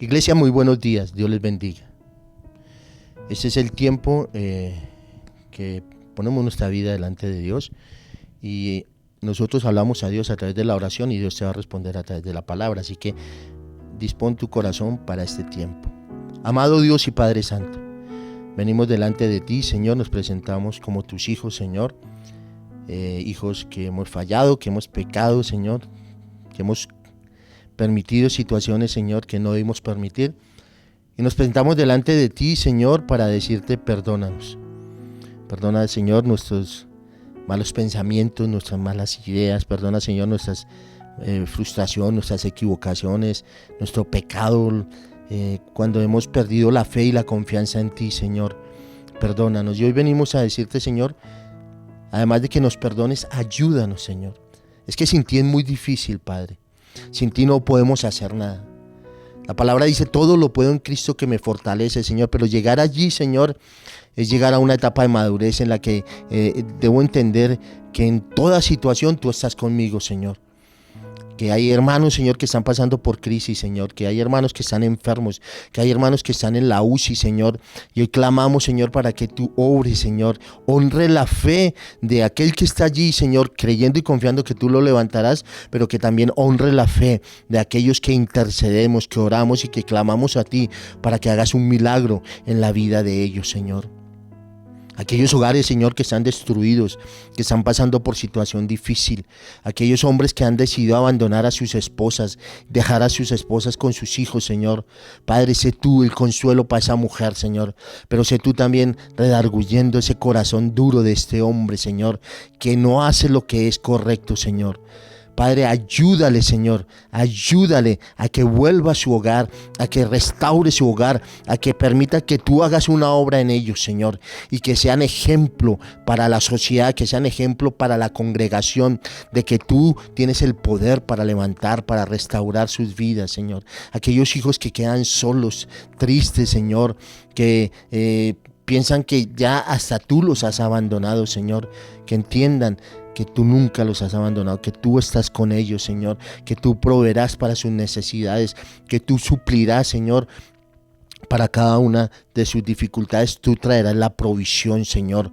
Iglesia, muy buenos días, Dios les bendiga. Este es el tiempo que ponemos nuestra vida delante de Dios y nosotros hablamos a Dios a través de la oración y Dios te va a responder a través de la palabra, así que dispón tu corazón para este tiempo. Amado Dios y Padre Santo, venimos delante de ti, Señor, nos presentamos como tus hijos, Señor, hijos que hemos fallado, que hemos pecado, Señor, que hemos permitido situaciones, Señor, que no debimos permitir. Y nos presentamos delante de ti, Señor, para decirte perdónanos. Perdona, Señor, nuestros malos pensamientos, nuestras malas ideas. Perdona, Señor, nuestras frustraciones, nuestras equivocaciones, nuestro pecado, cuando hemos perdido la fe y la confianza en ti, Señor. Perdónanos. Y hoy venimos a decirte, Señor, además de que nos perdones, ayúdanos, Señor. Es que sin ti es muy difícil, Padre. Sin ti no podemos hacer nada. La palabra dice, todo lo puedo en Cristo que me fortalece, Señor. Pero llegar allí, Señor, es llegar a una etapa de madurez en la que debo entender que en toda situación tú estás conmigo, Señor. Que hay hermanos, Señor, que están pasando por crisis, Señor. Que hay hermanos que están enfermos. Que hay hermanos que están en la UCI, Señor. Y hoy clamamos, Señor, para que tú obres, Señor. Honre la fe de aquel que está allí, Señor, creyendo y confiando que tú lo levantarás, pero que también honre la fe de aquellos que intercedemos, que oramos y que clamamos a ti para que hagas un milagro en la vida de ellos, Señor. Aquellos hogares, Señor, que están destruidos, que están pasando por situación difícil. Aquellos hombres que han decidido abandonar a sus esposas, dejar a sus esposas con sus hijos, Señor. Padre, sé tú el consuelo para esa mujer, Señor. Pero sé tú también redarguyendo ese corazón duro de este hombre, Señor, que no hace lo que es correcto, Señor. Padre, ayúdale, Señor, ayúdale a que vuelva a su hogar, a que restaure su hogar, a que permita que tú hagas una obra en ellos, Señor, y que sean ejemplo para la sociedad, que sean ejemplo para la congregación, de que tú tienes el poder para levantar, para restaurar sus vidas, Señor. Aquellos hijos que quedan solos, tristes, Señor, que piensan que ya hasta tú los has abandonado, Señor, que entiendan que tú nunca los has abandonado, que tú estás con ellos, Señor, que tú proveerás para sus necesidades, que tú suplirás, Señor, para cada una de sus dificultades, tú traerás la provisión, Señor.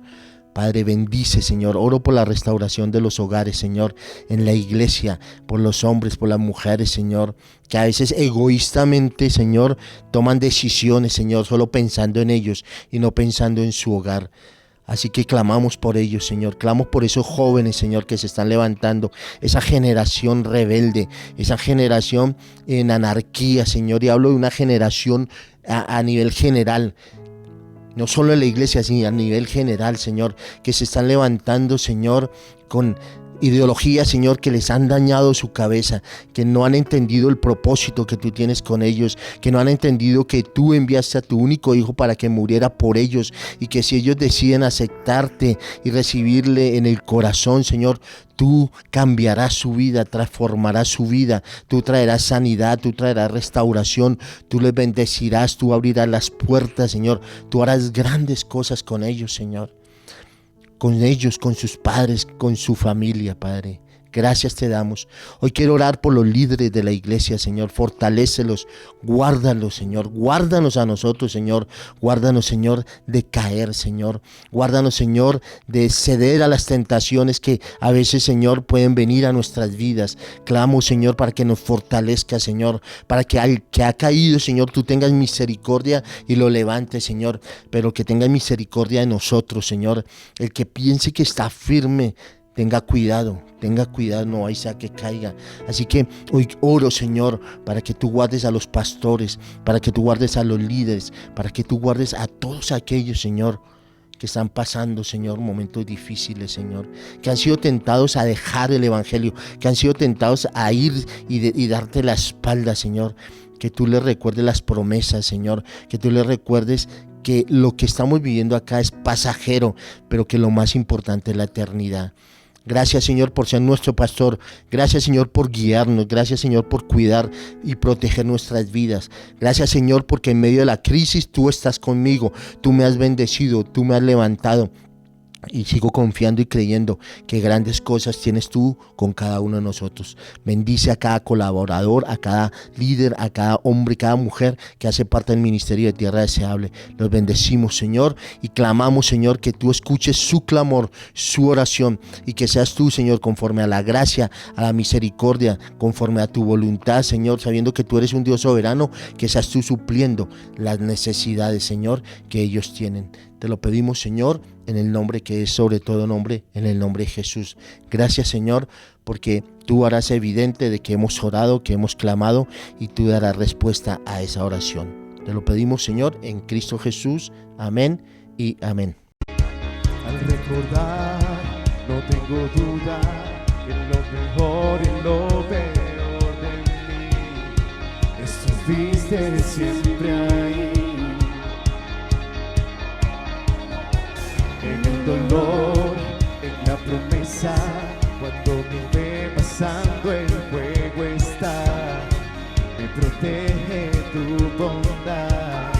Padre, bendice, Señor. Oro por la restauración de los hogares, Señor, en la iglesia, por los hombres, por las mujeres, Señor, que a veces egoístamente, Señor, toman decisiones, Señor, solo pensando en ellos y no pensando en su hogar. Así que clamamos por ellos, Señor. Clamo por esos jóvenes, Señor, que se están levantando. Esa generación rebelde, esa generación en anarquía, Señor. Y hablo de una generación a nivel general. No solo en la iglesia, sino a nivel general, Señor. Que se están levantando, Señor, con ideologías, Señor, que les han dañado su cabeza, que no han entendido el propósito que tú tienes con ellos, que no han entendido que tú enviaste a tu único hijo para que muriera por ellos, y que si ellos deciden aceptarte y recibirle en el corazón, Señor, tú cambiarás su vida, transformarás su vida, tú traerás sanidad, tú traerás restauración, tú les bendecirás, tú abrirás las puertas, Señor, tú harás grandes cosas con ellos, Señor. Con ellos, con sus padres, con su familia, Padre. Gracias te damos. Hoy quiero orar por los líderes de la iglesia, Señor. Fortalécelos, guárdalos, Señor. Guárdanos a nosotros, Señor. Guárdanos, Señor, de caer, Señor. Guárdanos, Señor, de ceder a las tentaciones que a veces, Señor, pueden venir a nuestras vidas. Clamo, Señor, para que nos fortalezca, Señor. Para que al que ha caído, Señor, tú tengas misericordia y lo levantes, Señor. Pero que tengas misericordia de nosotros, Señor. El que piense que está firme, tenga cuidado, no vaya a que caiga. Así que hoy oro, Señor, para que tú guardes a los pastores, para que tú guardes a los líderes, para que tú guardes a todos aquellos, Señor, que están pasando, Señor, momentos difíciles, Señor, que han sido tentados a dejar el evangelio, que han sido tentados a ir y darte la espalda, Señor. Que tú les recuerdes las promesas, Señor, que tú les recuerdes que lo que estamos viviendo acá es pasajero, pero que lo más importante es la eternidad. Gracias, Señor, por ser nuestro pastor. Gracias, Señor, por guiarnos. Gracias, Señor, por cuidar y proteger nuestras vidas. Gracias, Señor, porque en medio de la crisis tú estás conmigo. Tú me has bendecido, tú me has levantado. Y sigo confiando y creyendo que grandes cosas tienes tú con cada uno de nosotros. Bendice a cada colaborador, a cada líder, a cada hombre, cada mujer que hace parte del ministerio de Tierra Deseable. Los bendecimos, Señor, y clamamos, Señor, que tú escuches su clamor, su oración, y que seas tú, Señor, conforme a la gracia, a la misericordia, conforme a tu voluntad, Señor, sabiendo que tú eres un Dios soberano, que seas tú supliendo las necesidades, Señor, que ellos tienen. Te lo pedimos, Señor, en el nombre que es sobre todo nombre, en el nombre de Jesús. Gracias, Señor, porque tú harás evidente de que hemos orado, que hemos clamado, y tú darás respuesta a esa oración. Te lo pedimos, Señor, en Cristo Jesús. Amén y amén. Al recordar, no tengo duda que en lo mejor y en lo peor de mí estuviste siempre ahí. En el dolor, en la promesa, cuando me ve pasando el fuego está, me protege tu bondad.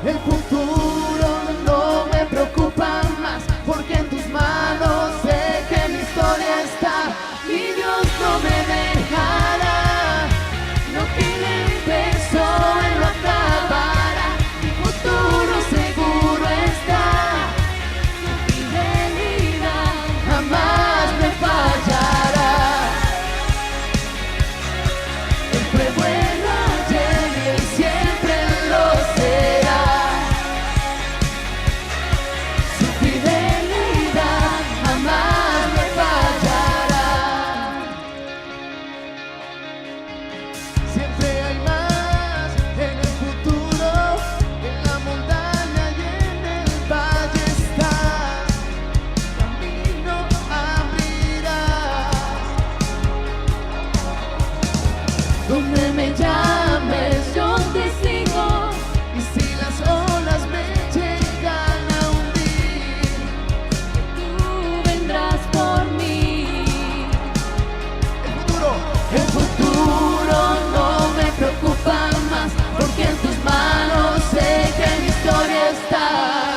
El futuro no me preocupa más, porque en tus manos sé que mi historia está. Mi Dios no me dejará, lo que Él empezó Él lo acabará. Mi futuro seguro está, su fidelidad jamás me fallará. Él fue bueno ayer y Él siempre lo será. Su fidelidad jamás me fallará. Siempre hay más en el futuro, en la montaña y en el valle estás, camino abrirás. Donde me llames yo te sigo, y si las olas me llegan a hundir, tú vendrás por mí. El futuro no me preocupa más, porque en tus manos sé que mi historia está.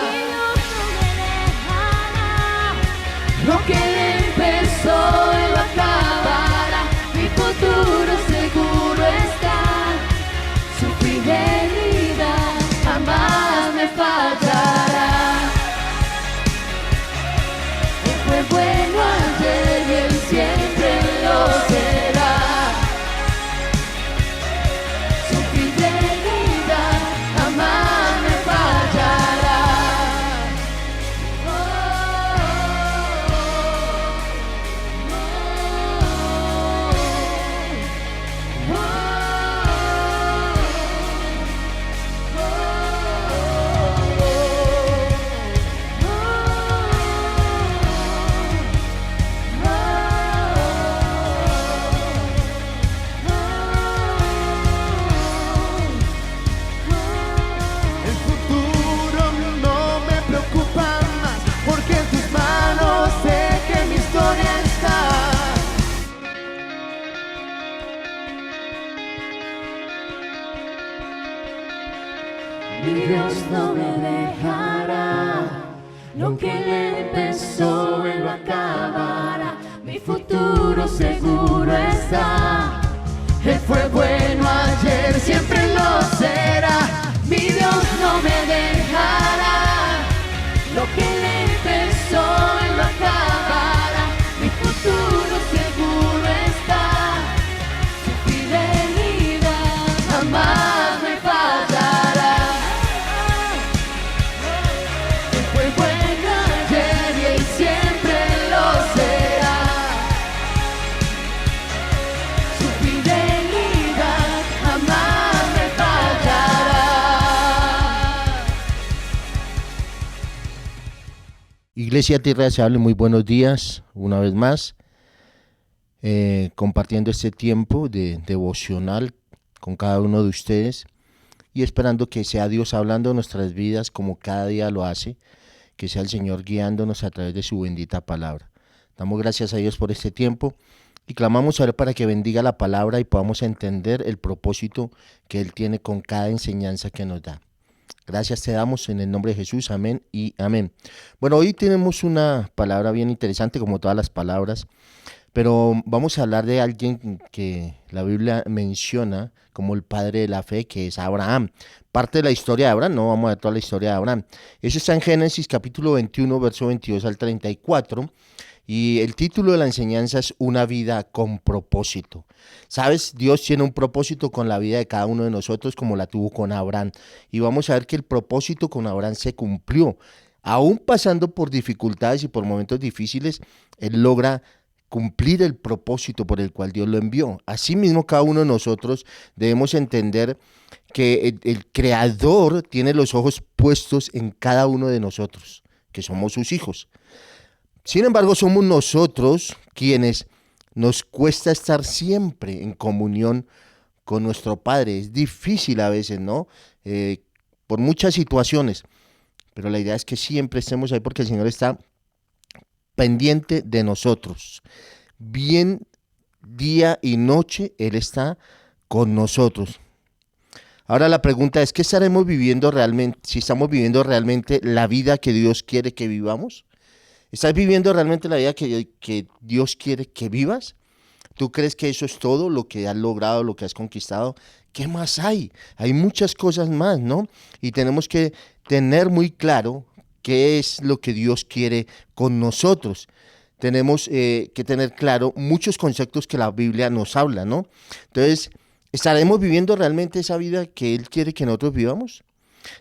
Mi Dios no me dejará, lo que Él empezó Él lo acabará. Mi futuro seguro está, su fidelidad jamás me fallará. Él fue bueno ayer y Él siempre lo será. Su fidelidad jamás me fallará. El futuro no me preocupa más, porque en tus manos sé que mi historia está. Mi Dios no me dejará, lo que Él empezó Él lo acabará. Mi futuro seguro está. Él fue bueno ayer, siempre lo será. Mi Dios no me dejará, lo que Él empezó Él lo acabará. Mi futuro seguro está, su fidelidad jamás me fallará. Él fue bueno ayer y Él siempre lo será. Su fidelidad jamás me fallará. Iglesia Tierra Deseable, muy buenos días, una vez más, compartiendo este tiempo de devocional con cada uno de ustedes y esperando que sea Dios hablando en nuestras vidas como cada día lo hace, que sea el Señor guiándonos a través de su bendita palabra. Damos gracias a Dios por este tiempo y clamamos a Él para que bendiga la palabra y podamos entender el propósito que Él tiene con cada enseñanza que nos da. Gracias te damos en el nombre de Jesús, amén y amén. Bueno, hoy tenemos una palabra bien interesante, como todas las palabras, pero vamos a hablar de alguien que la Biblia menciona como el padre de la fe, que es Abraham. Parte de la historia de Abraham, no vamos a ver toda la historia de Abraham. Eso está en Génesis capítulo 21, verso 22 al 34. Y el título de la enseñanza es Una vida con propósito. ¿Sabes? Dios tiene un propósito con la vida de cada uno de nosotros como la tuvo con Abraham. Y vamos a ver que el propósito con Abraham se cumplió. Aún pasando por dificultades y por momentos difíciles, él logra cumplir el propósito por el cual Dios lo envió. Asimismo, cada uno de nosotros debemos entender que el Creador tiene los ojos puestos en cada uno de nosotros, que somos sus hijos. Sin embargo, somos nosotros quienes nos cuesta estar siempre en comunión con nuestro Padre. Es difícil a veces, ¿no? Por muchas situaciones, pero la idea es que siempre estemos ahí porque el Señor está pendiente de nosotros. Bien día y noche, Él está con nosotros. Ahora la pregunta es, ¿qué estaremos viviendo realmente? Si estamos viviendo realmente la vida que Dios quiere que vivamos. ¿Estás viviendo realmente la vida que Dios quiere que vivas? ¿Tú crees que eso es todo lo que has logrado, lo que has conquistado? ¿Qué más hay? Hay muchas cosas más, ¿no? Y tenemos que tener muy claro qué es lo que Dios quiere con nosotros. Tenemos que tener claro muchos conceptos que la Biblia nos habla, ¿no? Entonces, ¿estaremos viviendo realmente esa vida que Él quiere que nosotros vivamos?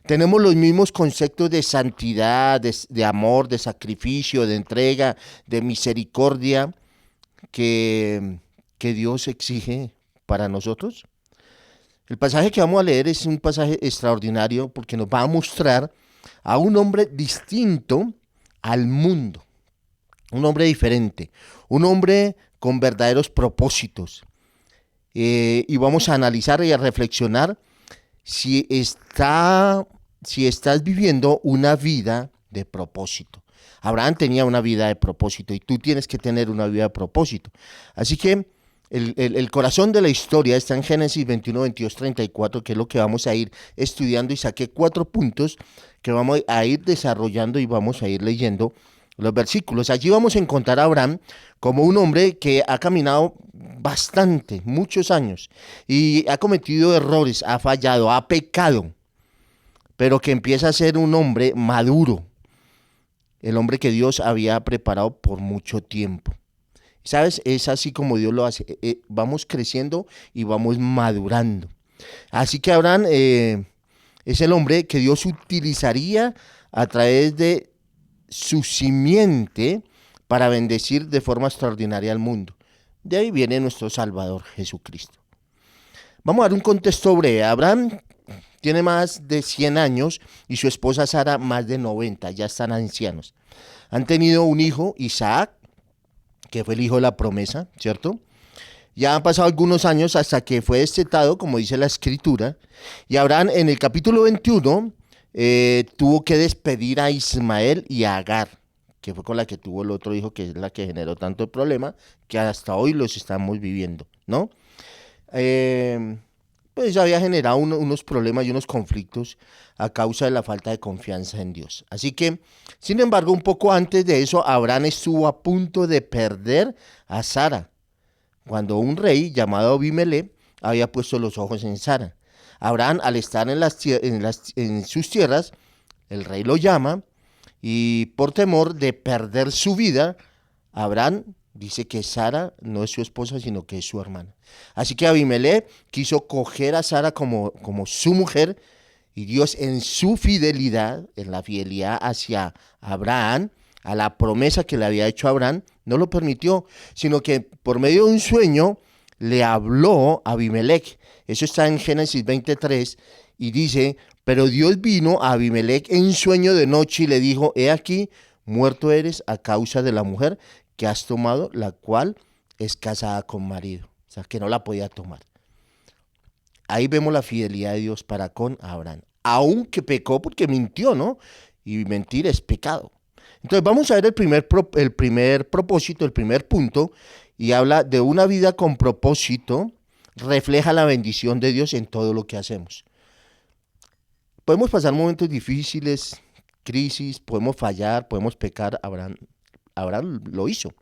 Tenemos los mismos conceptos de santidad, de amor, de sacrificio, de entrega, de misericordia que Dios exige para nosotros. El pasaje que vamos a leer es un pasaje extraordinario porque nos va a mostrar a un hombre distinto al mundo, un hombre diferente, un hombre con verdaderos propósitos. Y vamos a analizar y a reflexionar si estás viviendo una vida de propósito. Abraham tenía una vida de propósito y tú tienes que tener una vida de propósito. Así que el corazón de la historia está en Génesis 21, 22, 34, que es lo que vamos a ir estudiando, y saqué 4 puntos que vamos a ir desarrollando y vamos a ir leyendo los versículos. Allí vamos a encontrar a Abraham como un hombre que ha caminado bastante, muchos años, y ha cometido errores, ha fallado, ha pecado, pero que empieza a ser un hombre maduro, el hombre que Dios había preparado por mucho tiempo. ¿Sabes? Es así como Dios lo hace. Vamos creciendo y vamos madurando. Así que Abraham es el hombre que Dios utilizaría a través de su simiente para bendecir de forma extraordinaria al mundo. De ahí viene nuestro Salvador Jesucristo. Vamos a dar un contexto breve. Abraham tiene más de 100 años y su esposa Sara más de 90, ya están ancianos. Han tenido un hijo, Isaac, que fue el hijo de la promesa, ¿cierto? Ya han pasado algunos años hasta que fue destetado, como dice la Escritura, y Abraham en el capítulo 21 tuvo que despedir a Ismael y a Agar, que fue con la que tuvo el otro hijo, que es la que generó tanto el problema, que hasta hoy los estamos viviendo, ¿no? Pues ya había generado unos problemas y unos conflictos a causa de la falta de confianza en Dios. Así que, sin embargo, un poco antes de eso, Abraham estuvo a punto de perder a Sara, cuando un rey llamado Abimelech había puesto los ojos en Sara. Abraham, al estar en sus tierras, el rey lo llama, y por temor de perder su vida, Abraham dice que Sara no es su esposa, sino que es su hermana. Así que Abimelech quiso coger a Sara como su mujer, y Dios en su fidelidad, en la fidelidad hacia Abraham, a la promesa que le había hecho a Abraham, no lo permitió, sino que por medio de un sueño le habló a Abimelech. Eso está en Génesis 23 y dice: pero Dios vino a Abimelech en sueño de noche y le dijo: he aquí, muerto eres a causa de la mujer que has tomado, la cual es casada con marido. O sea, que no la podía tomar. Ahí vemos la fidelidad de Dios para con Abraham. Aunque pecó porque mintió, ¿no? Y mentir es pecado. Entonces vamos a ver el primer propósito, el primer punto, y habla de una vida con propósito, refleja la bendición de Dios en todo lo que hacemos. Podemos pasar momentos difíciles, crisis, podemos fallar, podemos pecar. Abraham lo hizo.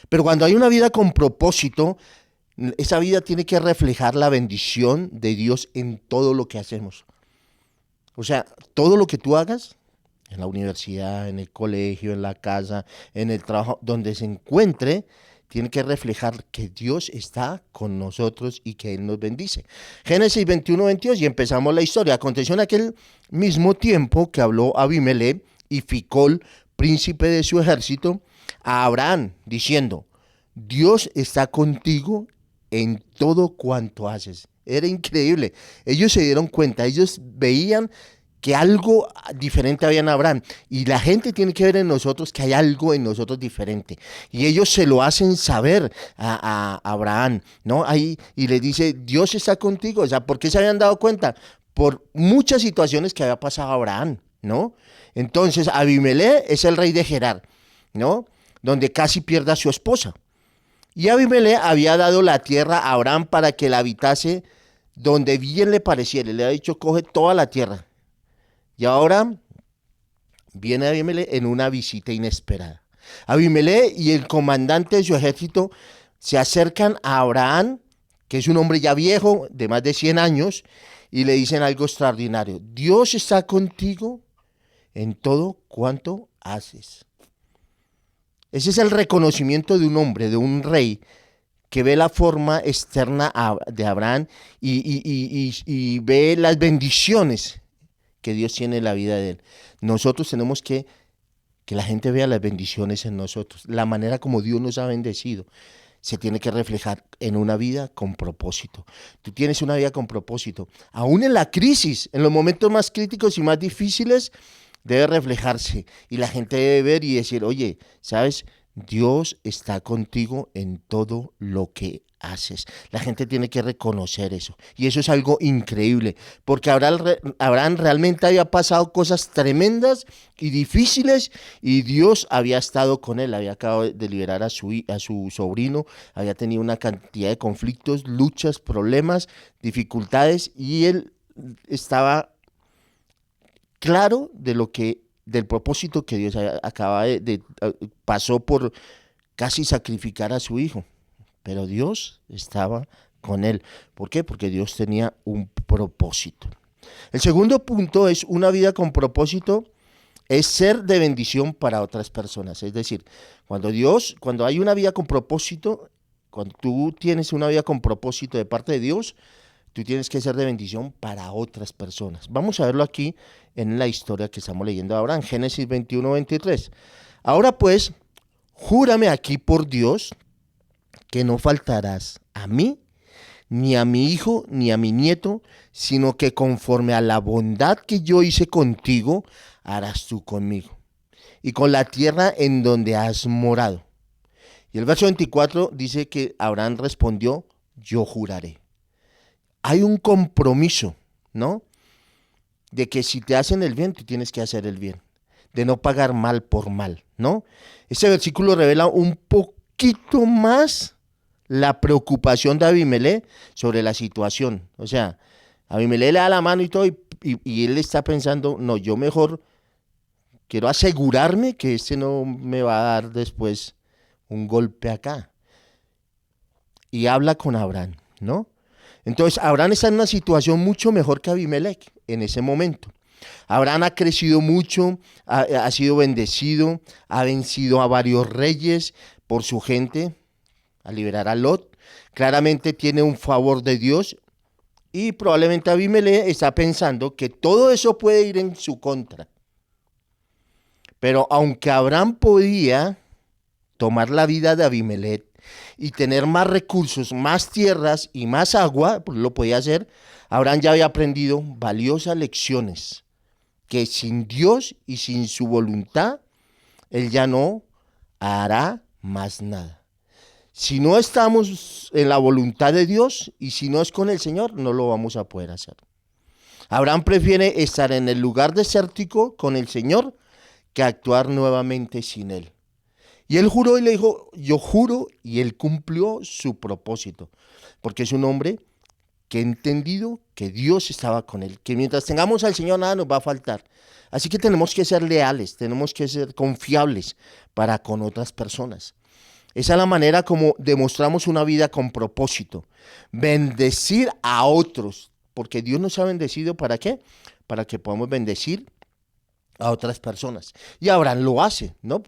Pero cuando hay una vida con propósito, esa vida tiene que reflejar la bendición de Dios en todo lo que hacemos. O sea, todo lo que tú hagas, en la universidad, en el colegio, en la casa, en el trabajo, donde se encuentre, tiene que reflejar que Dios está con nosotros y que Él nos bendice. Génesis 21-22, y empezamos la historia. Aconteció en aquel mismo tiempo que habló Abimelech y Ficol, príncipe de su ejército, a Abraham, diciendo: Dios está contigo en todo cuanto haces. Era increíble. Ellos se dieron cuenta, ellos veían que algo diferente había en Abraham. Y la gente tiene que ver en nosotros que hay algo en nosotros diferente. Y ellos se lo hacen saber a Abraham, ¿no? Ahí, y le dice, Dios está contigo. O sea, ¿por qué se habían dado cuenta? Por muchas situaciones que había pasado Abraham, ¿no? Entonces, Abimelech es el rey de Gerar, ¿no? Donde casi pierde a su esposa. Y Abimelech había dado la tierra a Abraham para que la habitase donde bien le pareciera. Le ha dicho, coge toda la tierra. Y ahora viene Abimelech en una visita inesperada. Abimelech y el comandante de su ejército se acercan a Abraham, que es un hombre ya viejo, de más de 100 años, y le dicen algo extraordinario. Dios está contigo en todo cuanto haces. Ese es el reconocimiento de un hombre, de un rey, que ve la forma externa de Abraham y ve las bendiciones que Dios tiene en la vida de él. Nosotros tenemos que la gente vea las bendiciones en nosotros. La manera como Dios nos ha bendecido se tiene que reflejar en una vida con propósito. Tú tienes una vida con propósito. Aún en la crisis, en los momentos más críticos y más difíciles, debe reflejarse. Y la gente debe ver y decir, oye, ¿sabes? Dios está contigo en todo lo que haces. La gente tiene que reconocer eso. Y eso es algo increíble, porque Abraham realmente había pasado cosas tremendas y difíciles, y Dios había estado con él. Había acabado de liberar a su sobrino, había tenido una cantidad de conflictos, luchas, problemas, dificultades, y él estaba claro del propósito que Dios pasó por casi sacrificar a su hijo. Pero Dios estaba con él. ¿Por qué? Porque Dios tenía un propósito. El segundo punto es una vida con propósito, es ser de bendición para otras personas. Es decir, cuando hay una vida con propósito, cuando tú tienes una vida con propósito de parte de Dios, tú tienes que ser de bendición para otras personas. Vamos a verlo aquí en la historia que estamos leyendo de Abraham, Génesis 21-23. Ahora pues, júrame aquí por Dios que no faltarás a mí, ni a mi hijo, ni a mi nieto, sino que conforme a la bondad que yo hice contigo, harás tú conmigo, y con la tierra en donde has morado. Y el verso 24 dice que Abraham respondió, yo juraré. Hay un compromiso, ¿no? De que si te hacen el bien, tú tienes que hacer el bien, de no pagar mal por mal, ¿no? Este versículo revela un poquito más la preocupación de Abimelech sobre la situación. O sea, Abimelech le da la mano y todo, y él está pensando, no, yo mejor quiero asegurarme que no me va a dar después un golpe acá. Y habla con Abraham, ¿no? Entonces, Abraham está en una situación mucho mejor que Abimelech en ese momento. Abraham ha crecido mucho, ha sido bendecido, ha vencido a varios reyes por su gente, a liberar a Lot. Claramente tiene un favor de Dios, y probablemente Abimelech está pensando que todo eso puede ir en su contra. Pero aunque Abraham podía tomar la vida de Abimelech y tener más recursos, más tierras y más agua, pues lo podía hacer, Abraham ya había aprendido valiosas lecciones, que sin Dios y sin su voluntad, él ya no hará más nada. Si no estamos en la voluntad de Dios y si no es con el Señor, no lo vamos a poder hacer. Abraham prefiere estar en el lugar desértico con el Señor que actuar nuevamente sin Él. Y él juró y le dijo, yo juro, y él cumplió su propósito, porque es un hombre que he entendido que Dios estaba con él, que mientras tengamos al Señor nada nos va a faltar. Así que tenemos que ser leales, tenemos que ser confiables para con otras personas. Esa es la manera como demostramos una vida con propósito. Bendecir a otros, porque Dios nos ha bendecido, ¿para qué? Para que podamos bendecir a otras personas. Y Abraham lo hace, ¿no?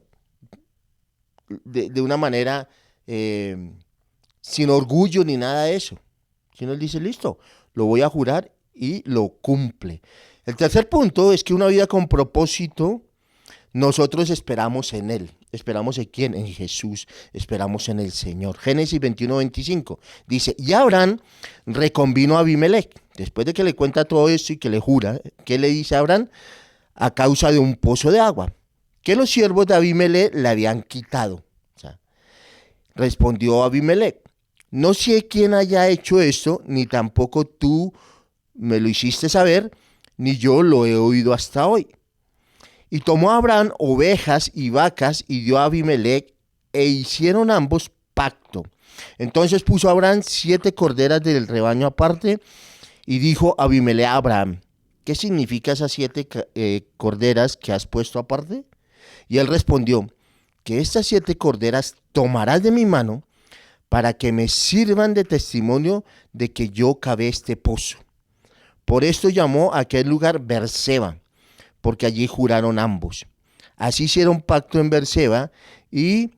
De una manera sin orgullo ni nada de eso. Sino él dice, listo, lo voy a jurar y lo cumple. El tercer punto es que una vida con propósito, nosotros esperamos en Él. ¿Esperamos en quién? En Jesús. Esperamos en el Señor. Génesis 21:25 dice, y Abraham reconvino a Abimelech. Después de que le cuenta todo esto y que le jura, ¿qué le dice a Abraham? A causa de un pozo de agua, que los siervos de Abimelech le habían quitado. O sea, respondió Abimelech, no sé quién haya hecho esto, ni tampoco tú me lo hiciste saber, ni yo lo he oído hasta hoy. Y tomó Abraham ovejas y vacas y dio a Abimelech, e hicieron ambos pacto. Entonces puso Abraham 7 corderas del rebaño aparte, y dijo Abimelech a Abraham, ¿qué significa esas 7 corderas que has puesto aparte? Y él respondió, que estas 7 corderas tomarás de mi mano para que me sirvan de testimonio de que yo cavé este pozo. Por esto llamó a aquel lugar Beerseba, porque allí juraron ambos. Así hicieron pacto en Beerseba, y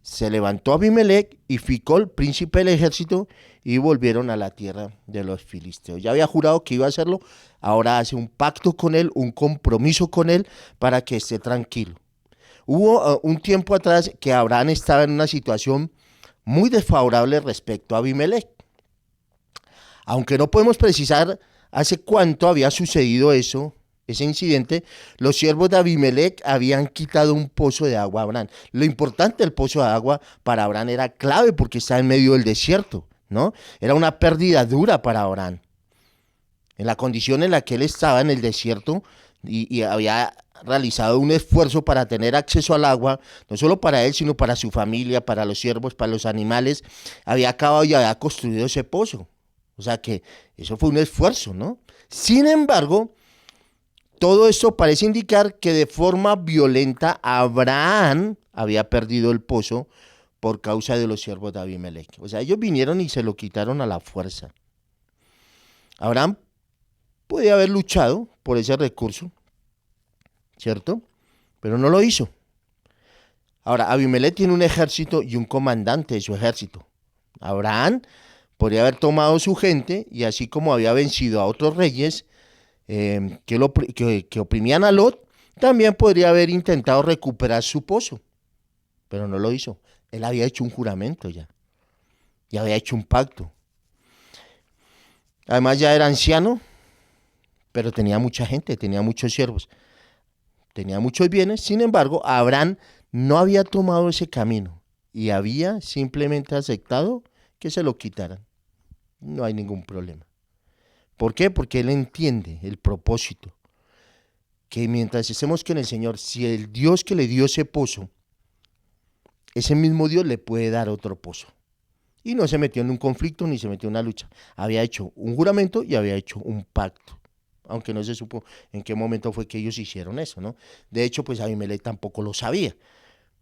se levantó Abimelech y Ficol, príncipe del ejército, y volvieron a la tierra de los filisteos. Ya había jurado que iba a hacerlo, ahora hace un pacto con él, un compromiso con él, para que esté tranquilo. Hubo un tiempo atrás que Abraham estaba en una situación muy desfavorable respecto a Abimelech. Aunque no podemos precisar hace cuánto había sucedido eso, ese incidente, los siervos de Abimelech habían quitado un pozo de agua a Abraham. Lo importante del pozo de agua para Abraham era clave porque estaba en medio del desierto, ¿no? Era una pérdida dura para Abraham. En la condición en la que él estaba en el desierto y había realizado un esfuerzo para tener acceso al agua, no solo para él, sino para su familia, para los siervos, para los animales, había acabado y había construido ese pozo. O sea que eso fue un esfuerzo, ¿no? Sin embargo, todo esto parece indicar que de forma violenta Abraham había perdido el pozo por causa de los siervos de Abimelech. O sea, ellos vinieron y se lo quitaron a la fuerza. Abraham podía haber luchado por ese recurso, ¿cierto? Pero no lo hizo. Ahora, Abimelech tiene un ejército y un comandante de su ejército. Abraham podría haber tomado su gente y así como había vencido a otros reyes que oprimían a Lot, también podría haber intentado recuperar su pozo, pero no lo hizo. Él había hecho un juramento ya había hecho un pacto. Además ya era anciano, pero tenía mucha gente, tenía muchos siervos, tenía muchos bienes. Sin embargo, Abraham no había tomado ese camino y había simplemente aceptado que se lo quitaran. No hay ningún problema. ¿Por qué? Porque él entiende el propósito. Que mientras estemos con el Señor, si el Dios que le dio ese pozo, ese mismo Dios le puede dar otro pozo. Y no se metió en un conflicto ni se metió en una lucha. Había hecho un juramento y había hecho un pacto. Aunque no se supo en qué momento fue que ellos hicieron eso, ¿no? De hecho, pues Abimelech tampoco lo sabía.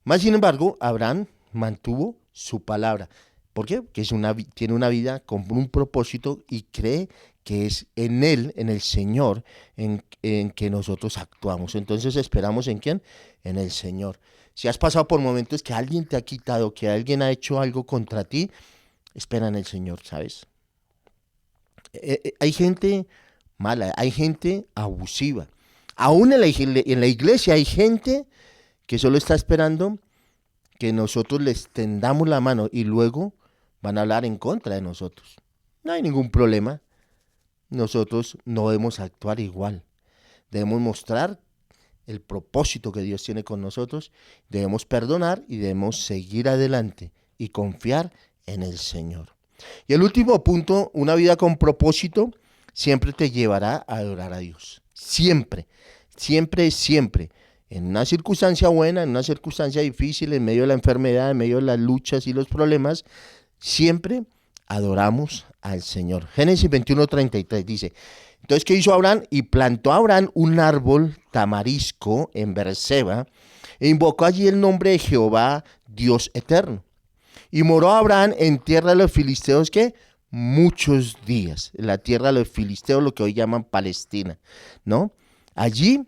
Más sin embargo, Abraham mantuvo su palabra. ¿Por qué? Porque tiene una vida con un propósito y cree que es en Él, en el Señor, en que nosotros actuamos. Entonces esperamos ¿en quién? En el Señor. Si has pasado por momentos que alguien te ha quitado, que alguien ha hecho algo contra ti, espera en el Señor, ¿sabes? Hay gente mala, hay gente abusiva. Aún en la iglesia hay gente que solo está esperando que nosotros les tendamos la mano y luego van a hablar en contra de nosotros. No hay ningún problema. Nosotros no debemos actuar igual. Debemos mostrar el propósito que Dios tiene con nosotros. Debemos perdonar y debemos seguir adelante y confiar en el Señor. Y el último punto, una vida con propósito siempre te llevará a adorar a Dios. Siempre, siempre, siempre. En una circunstancia buena, en una circunstancia difícil, en medio de la enfermedad, en medio de las luchas y los problemas, siempre adoramos al Señor. Génesis 21:33 dice, entonces, ¿qué hizo Abraham? Y plantó Abraham un árbol tamarisco en Beerseba e invocó allí el nombre de Jehová, Dios eterno. Y moró Abraham en tierra de los filisteos, ¿qué? Muchos días. En la tierra de los filisteos, lo que hoy llaman Palestina, ¿no? Allí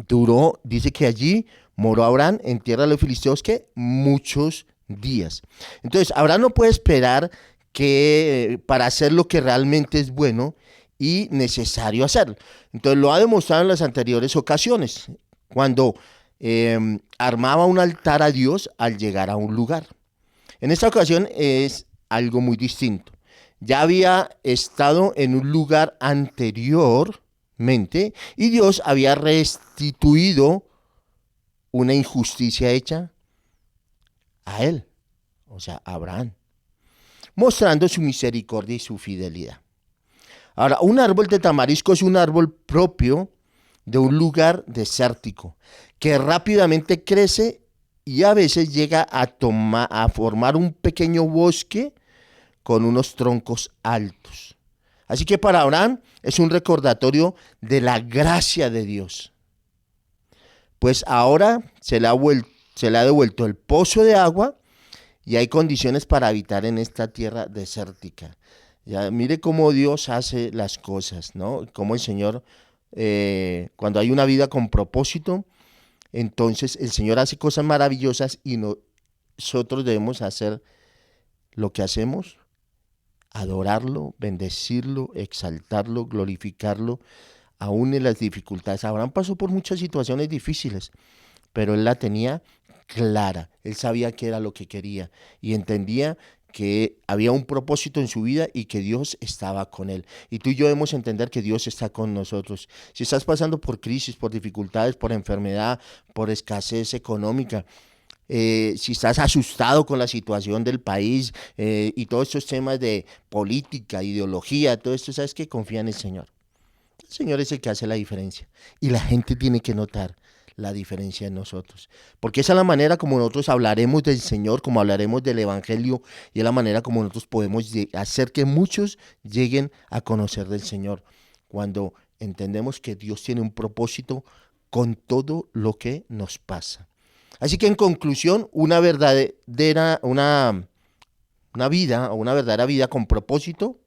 duró, dice que allí moró Abraham en tierra de los filisteos, ¿qué? Muchos días. Entonces, Abraham no puede esperar que para hacer lo que realmente es bueno y necesario hacerlo. Entonces, lo ha demostrado en las anteriores ocasiones, cuando armaba un altar a Dios al llegar a un lugar. En esta ocasión es algo muy distinto. Ya había estado en un lugar anteriormente y Dios había restituido una injusticia hecha a él, o sea, a Abraham, mostrando su misericordia y su fidelidad. Ahora, un árbol de tamarisco es un árbol propio de un lugar desértico que rápidamente crece y a veces llega a formar un pequeño bosque con unos troncos altos. Así que para Abraham es un recordatorio de la gracia de Dios. Pues ahora se le ha devuelto el pozo de agua y hay condiciones para habitar en esta tierra desértica. Ya, mire cómo Dios hace las cosas, ¿no? Cómo el Señor, cuando hay una vida con propósito, entonces el Señor hace cosas maravillosas y nosotros debemos hacer lo que hacemos, adorarlo, bendecirlo, exaltarlo, glorificarlo, aún en las dificultades. Abraham pasó por muchas situaciones difíciles, pero él la tenía clara. Él sabía qué era lo que quería y entendía que había un propósito en su vida y que Dios estaba con él. Y tú y yo debemos entender que Dios está con nosotros. Si estás pasando por crisis, por dificultades, por enfermedad, por escasez económica, si estás asustado con la situación del país y todos estos temas de política, ideología, todo esto, sabes que confía en el Señor. El Señor es el que hace la diferencia y la gente tiene que notar la diferencia en nosotros, porque esa es la manera como nosotros hablaremos del Señor, como hablaremos del Evangelio, y es la manera como nosotros podemos hacer que muchos lleguen a conocer del Señor, cuando entendemos que Dios tiene un propósito con todo lo que nos pasa. Así que en conclusión, una verdadera vida con propósito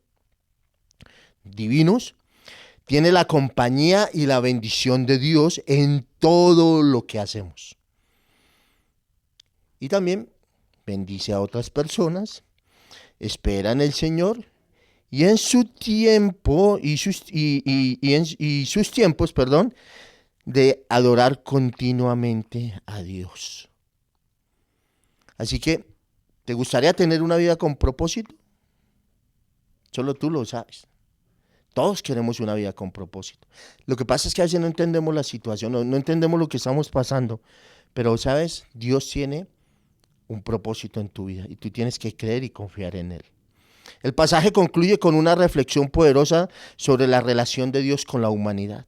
divinos tiene la compañía y la bendición de Dios en todo lo que hacemos. Y también bendice a otras personas, espera en el Señor y en su tiempo y sus tiempos, de adorar continuamente a Dios. Así que, ¿te gustaría tener una vida con propósito? Solo tú lo sabes. Todos queremos una vida con propósito. Lo que pasa es que a veces no entendemos la situación, no entendemos lo que estamos pasando. Pero, ¿sabes? Dios tiene un propósito en tu vida y tú tienes que creer y confiar en Él. El pasaje concluye con una reflexión poderosa sobre la relación de Dios con la humanidad.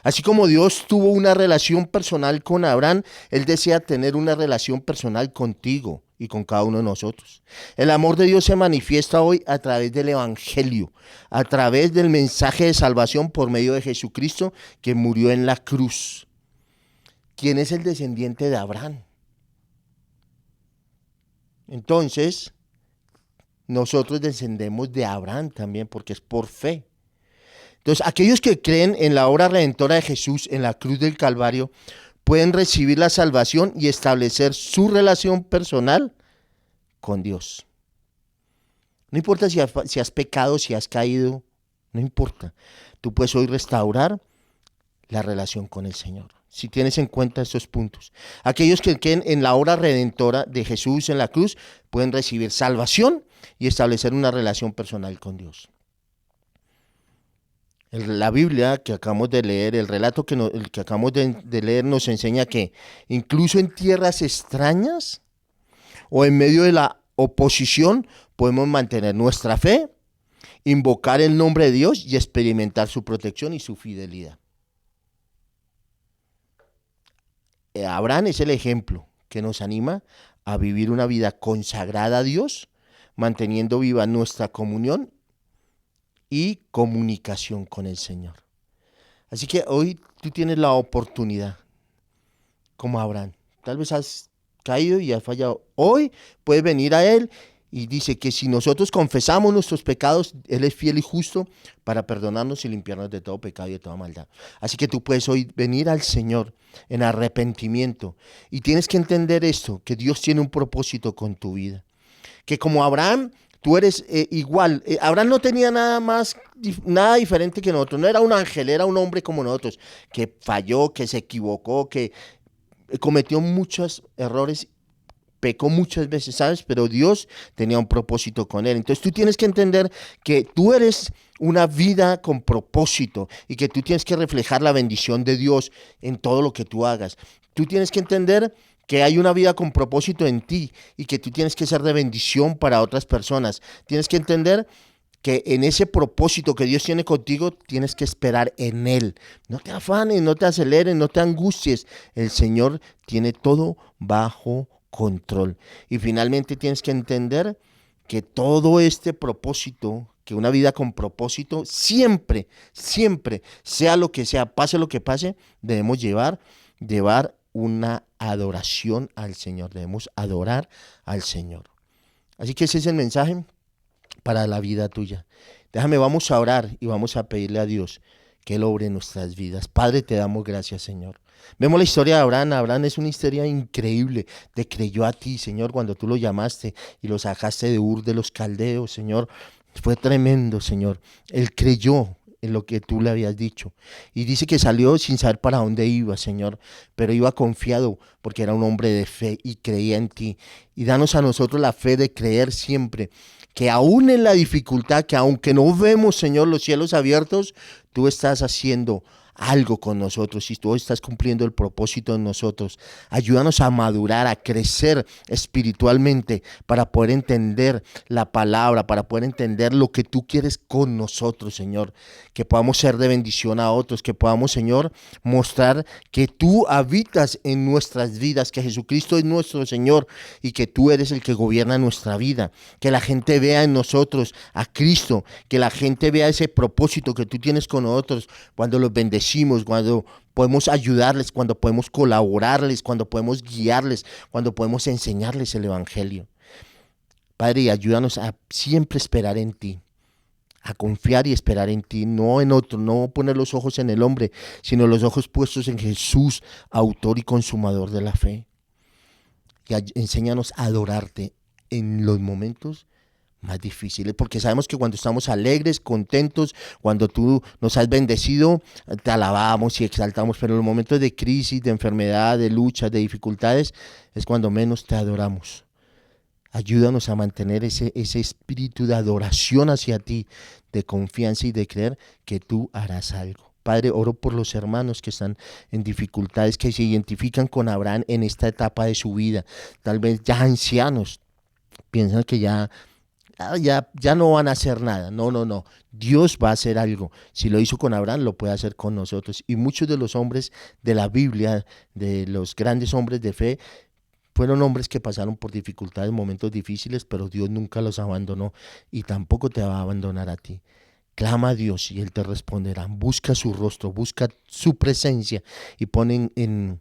Así como Dios tuvo una relación personal con Abraham, Él desea tener una relación personal contigo y con cada uno de nosotros. El amor de Dios se manifiesta hoy a través del Evangelio, a través del mensaje de salvación por medio de Jesucristo que murió en la cruz. ¿Quién es el descendiente de Abraham? Entonces, nosotros descendemos de Abraham también porque es por fe. Entonces, aquellos que creen en la obra redentora de Jesús en la cruz del Calvario pueden recibir la salvación y establecer su relación personal con Dios. No importa si has pecado, si has caído, no importa. Tú puedes hoy restaurar la relación con el Señor, si tienes en cuenta estos puntos. Aquellos que creen en la obra redentora de Jesús en la cruz pueden recibir salvación y establecer una relación personal con Dios. La Biblia que acabamos de leer, el relato que acabamos de leer nos enseña que incluso en tierras extrañas o en medio de la oposición podemos mantener nuestra fe, invocar el nombre de Dios y experimentar su protección y su fidelidad. Abraham es el ejemplo que nos anima a vivir una vida consagrada a Dios manteniendo viva nuestra comunión y comunicación con el Señor. Así que hoy tú tienes la oportunidad, como Abraham. Tal vez has caído y has fallado. Hoy puedes venir a Él y dice que si nosotros confesamos nuestros pecados, Él es fiel y justo para perdonarnos y limpiarnos de todo pecado y de toda maldad. Así que tú puedes hoy venir al Señor en arrepentimiento. Y tienes que entender esto, que Dios tiene un propósito con tu vida. Que como Abraham, tú eres igual. Abraham no tenía nada diferente que nosotros. No era un ángel, era un hombre como nosotros, que falló, que se equivocó, que cometió muchos errores, pecó muchas veces, ¿sabes? Pero Dios tenía un propósito con él. Entonces tú tienes que entender que tú eres una vida con propósito y que tú tienes que reflejar la bendición de Dios en todo lo que tú hagas. Tú tienes que entender que hay una vida con propósito en ti y que tú tienes que ser de bendición para otras personas. Tienes que entender que en ese propósito que Dios tiene contigo, tienes que esperar en Él. No te afanes, no te aceleres, no te angusties. El Señor tiene todo bajo control. Y finalmente tienes que entender que todo este propósito, que una vida con propósito, siempre, siempre, sea lo que sea, pase lo que pase, debemos llevar una adoración al Señor. Debemos adorar al Señor. Así que ese es el mensaje para la vida tuya. Vamos a orar y vamos a pedirle a Dios que Él obre en nuestras vidas. Padre, te damos gracias, Señor. Vemos la historia de Abraham. Abraham es una historia increíble. Te creyó a ti, Señor, cuando tú lo llamaste y lo sacaste de Ur de los Caldeos, Señor. Fue tremendo, Señor. Él creyó en lo que tú le habías dicho. Y dice que salió sin saber para dónde iba, Señor, pero iba confiado porque era un hombre de fe y creía en ti. Y danos a nosotros la fe de creer siempre, que aún en la dificultad, que aunque no vemos, Señor, los cielos abiertos, tú estás haciendo algo con nosotros y tú estás cumpliendo el propósito en nosotros. Ayúdanos a madurar, a crecer espiritualmente para poder entender la palabra, para poder entender lo que tú quieres con nosotros, Señor. Que podamos ser de bendición a otros, que podamos, Señor, mostrar que tú habitas en nuestras vidas, que Jesucristo es nuestro Señor y que tú eres el que gobierna nuestra vida. Que la gente vea en nosotros a Cristo, que la gente vea ese propósito que tú tienes con nosotros cuando los bendecimos, cuando podemos ayudarles, cuando podemos colaborarles, cuando podemos guiarles, cuando podemos enseñarles el Evangelio. Padre, ayúdanos a siempre esperar en ti, a confiar y esperar en ti, no en otro, no poner los ojos en el hombre, sino los ojos puestos en Jesús, autor y consumador de la fe. Y enséñanos a adorarte en los momentos más difíciles, porque sabemos que cuando estamos alegres, contentos, cuando tú nos has bendecido, te alabamos y exaltamos, pero en los momentos de crisis, de enfermedad, de lucha, de dificultades, es cuando menos te adoramos. Ayúdanos a mantener ese espíritu de adoración hacia ti, de confianza y de creer que tú harás algo. Padre, oro por los hermanos que están en dificultades, que se identifican con Abraham en esta etapa de su vida, tal vez ya ancianos, piensan que ya no van a hacer nada. No. Dios va a hacer algo. Si lo hizo con Abraham, lo puede hacer con nosotros. Y muchos de los hombres de la Biblia, de los grandes hombres de fe, fueron hombres que pasaron por dificultades, momentos difíciles, pero Dios nunca los abandonó y tampoco te va a abandonar a ti. Clama a Dios y Él te responderá. Busca su rostro, busca su presencia y pon en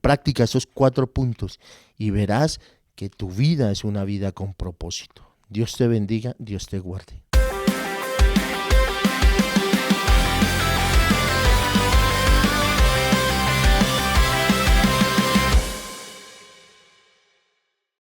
práctica esos 4 puntos y verás que tu vida es una vida con propósito. Dios te bendiga, Dios te guarde.